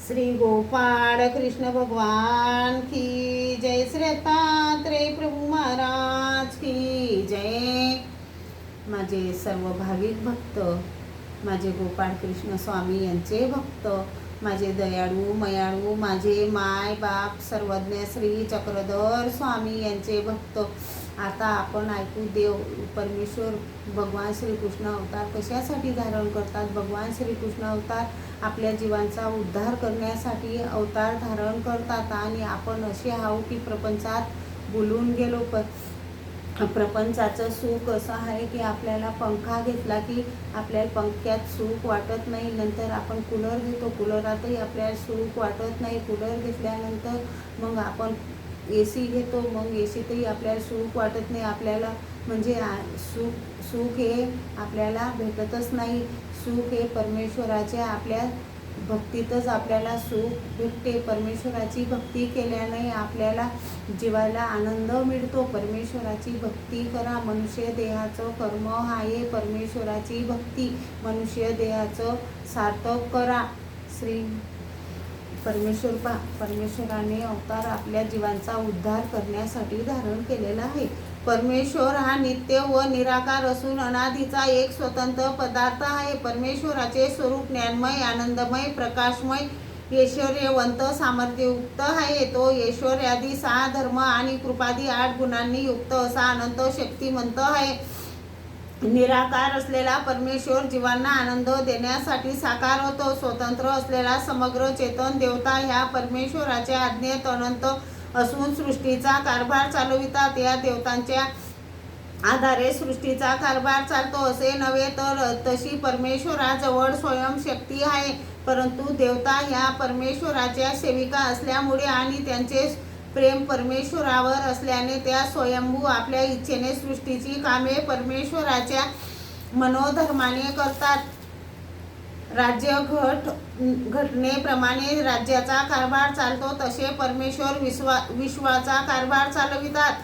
श्री गोपाळ कृष्ण भगवान की जय, श्री दत्तात्रेय प्रभू महाराज की जय। माझे सर्व भाविक भक्त, माझे गोपाळ कृष्ण स्वामी यांचे भक्त, माझे दयाळू मयाळू, माझे माय बाप सर्वज्ञ श्री चक्रधर स्वामी यांचे भक्त। आता आपण ऐकू देव परमेश्वर भगवान श्रीकृष्ण अवतार कशासाठी धारण करतात। भगवान श्रीकृष्ण अवतार आपल्या जीवांचा उद्धार करण्यासाठी अवतार धारण करतात। आणि आपण असे आहोत की प्रपंचात बोलून गेलो, प्रपंचाचं सुख असं आहे की आपल्याला पंखा घेतला की आपल्याला पंख्यात सुख वाटत नाही, नंतर आपण कूलर घेतो, कूलरातही आपल्याला सुख वाटत नाही, कूलर घेतल्यानंतर मग आपण AC घेतो, मग ACतही आपल्याला सुख वाटत नाही, आपल्याला म्हणजे सुख हे आपल्याला भेटतच नाही। सुख हे परमेश्वराच्या आपल्या भक्तीतच आपल्याला सुख भेटते। परमेश्वराची भक्ती केल्याने आपल्याला जीवाला आनंद मिळतो। परमेश्वराची भक्ती करा, मनुष्य देहाचं कर्म आहे परमेश्वराची भक्ती, मनुष्य देहाचं सार्थक करा। श्री परमेश्वराने अवतार आपल्या जीवांचा उद्धार करण्यासाठी धारण केलेला आहे। परमेश्वर हा नित्य व निराकार असून अनादीचा एक स्वतंत्र पदार्थ आहे। परमेश्वराचे स्वरूप ज्ञानमय, आनंदमय, प्रकाशमय, ऐश्वर्यवंत, सामर्थ्ययुक्त आहे। तो ऐश्वर्यादी 6 धर्म आणि कृपादी 8 गुणांनी युक्त असा अनंत शक्तिमंत आहे। निराकार असलेला परमेश्वर जीवांना आनंद देण्यासाठी साकार होतो। स्वतंत्र असलेला समग्र चेतन देवता ह्या परमेश्वराच्या आज्ञेत अनंत असून सृष्टीचा कारभार चालवितात। या देवतांच्या आधारे सृष्टीचा कारभार चालतो असे नव्हे, तर तशी परमेश्वराजवळ स्वयंशक्ती आहे। परंतु देवता ह्या परमेश्वराच्या सेविका असल्यामुळे आणि त्यांचे प्रेम परमेश्वरावर असल्याने त्या स्वयंभू आपल्या इच्छेने सृष्टीची कामे परमेश्वराच्या मनोधर्माने करतात। राज्य घटनेप्रमाणे राज्याचा कारभार चालतो तसे परमेश्वर विश्वाचा कारभार चालवितात।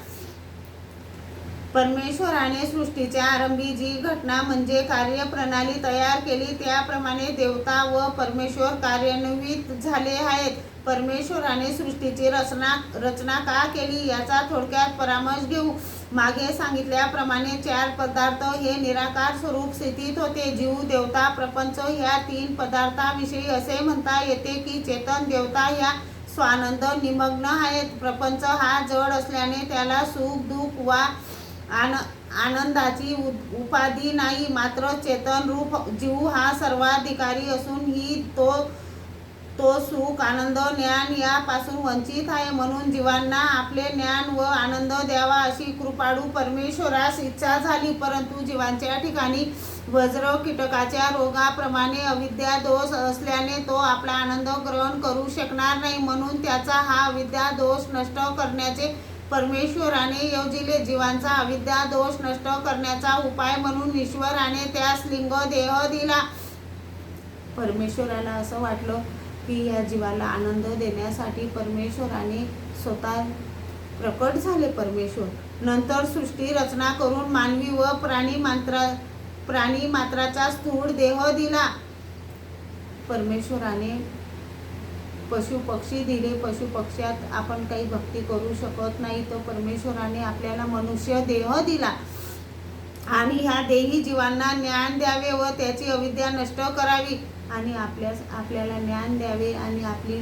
परमेश्वराने सृष्टीच्या आरंभी जी घटना म्हणजे कार्यप्रणाली तयार केली, त्याप्रमाणे देवता व परमेश्वर कार्यान्वित झाले आहेत। परमेश्वराने सृष्टीची रचना का केली याचा थोडक्यात परामर्श घेऊ। मागे सांगितल्याप्रमाणे 4 पदार्थ हे निराकार स्वरूप स्थितीत होते। जीव, देवता, प्रपंच ह्या 3 पदार्थांविषयी असे म्हणता येते की चेतन देवता ह्या स्वानंद निमग्न आहेत। प्रपंच हा जड असल्याने त्याला सुख, दुःख वा आनंदाची उपाधी नाही, मात्र चेतन रूप जीव हा सर्वाधिकारी असून ही तो सुख, आनंद, ज्ञान यापासून वंचित आहे। म्हणून जीवांना आपले ज्ञान व आनंद द्यावा अशी कृपाळू परमेश्वरास इच्छा झाली। परंतु जीवांच्या ठिकाणी वज्र कीटकाच्या रोगाप्रमाणे अविद्या दोष असल्याने तो आपला आनंद ग्रहण करू शकणार नाही। म्हणून त्याचा हा अविद्या दोष नष्ट करण्याचे परमेश्वराने योजिले। जीवांचा अविद्या दोष नष्ट करण्याचा उपाय म्हणून ईश्वराने त्यास लिंग देह दिला। परमेश्वराला असं वाटलं की या जीवाला आनंद देण्यासाठी परमेश्वराने स्वतः प्रकट झाले। परमेश्वर नंतर सृष्टी रचना करून मानवी व प्राणी मात्राचा स्थूळ देह दिला। परमेश्वराने पशुपक्षी दिले, पशुपक्ष्यात आपण काही भक्ती करू शकत नाही, तर परमेश्वराने आपल्याला मनुष्य देह दिला आणि ह्या देही जीवांना ज्ञान द्यावे व त्याची अविद्या नष्ट करावी आणि आपल्याला ज्ञान द्यावे। आणि आपली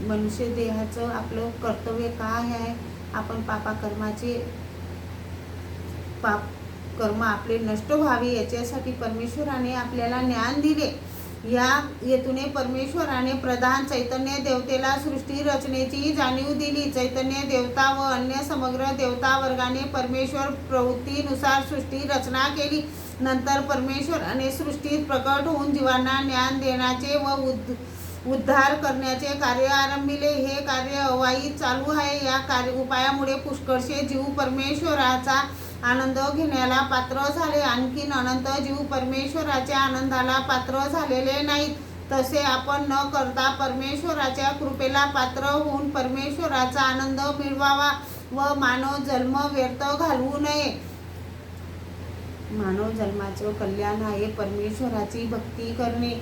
मनुष्य देहाचं आपलं कर्तव्य काय आहे, आपण पाप कर्म आपले नष्ट व्हावे याच्यासाठी परमेश्वराने आपल्याला ज्ञान दिले। या हेतूने परमेश्वराने प्रधान चैतन्य देवतेला सृष्टी रचनेची जाणीव दिली। चैतन्य देवता व अन्य समग्र देवता वर्गाने परमेश्वर प्रवृत्तीनुसार सृष्टी रचना केली। नंतर परमेश्वराने सृष्टीत प्रकट होऊन जीवांना ज्ञान देण्याचे व उद्धार करण्याचे कार्य आरंभिले। हे कार्य अवाई चालू आहे। या उपायामुळे पुष्कळसे जीव परमेश्वराचा आनंद घेण्याला पात्र झाले। आणखीन अनंत जीव परमेश्वराच्या आनंदाला पात्र झालेले नाहीत। तसे आपण न करता परमेश्वराच्या कृपेला पात्र होऊन परमेश्वराचा आनंद मिळवावा व मानव जन्म व्यर्थ घालवू नये। मानव जन्माचे कल्याण आहे परमेश्वराची भक्ती करणे।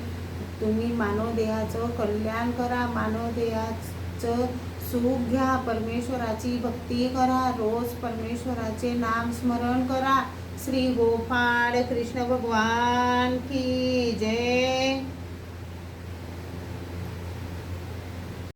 तुम्ही मानवदेहाचं कल्याण करा, मानवदेहाचं सुख घ्या, परमेश्वराची भक्ती करा, रोज परमेश्वराचे नाम स्मरण करा. श्री गोपाळ कृष्ण भगवान की जय.